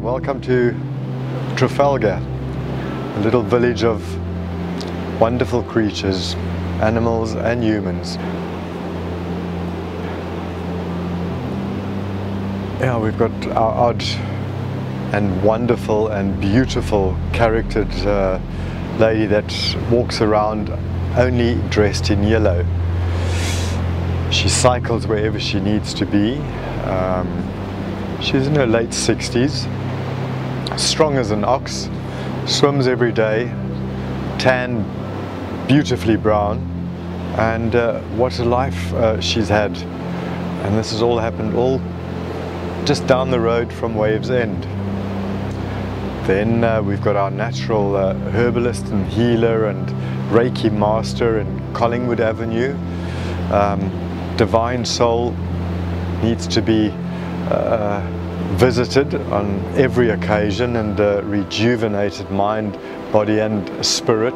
Welcome to Trafalgar, a little village of wonderful creatures, animals and humans. Yeah, we've got our odd and wonderful and beautiful charactered lady that walks around only dressed in yellow. She cycles wherever she needs to be. She's in her late 60s, strong as an ox, swims every day, tan, beautifully brown, and what a life she's had. And this has all happened all just down the road from Waves End. Then we've got our natural herbalist and healer and Reiki Master in Collingwood Avenue. Divine soul needs to be visited on every occasion, and rejuvenated mind, body and spirit.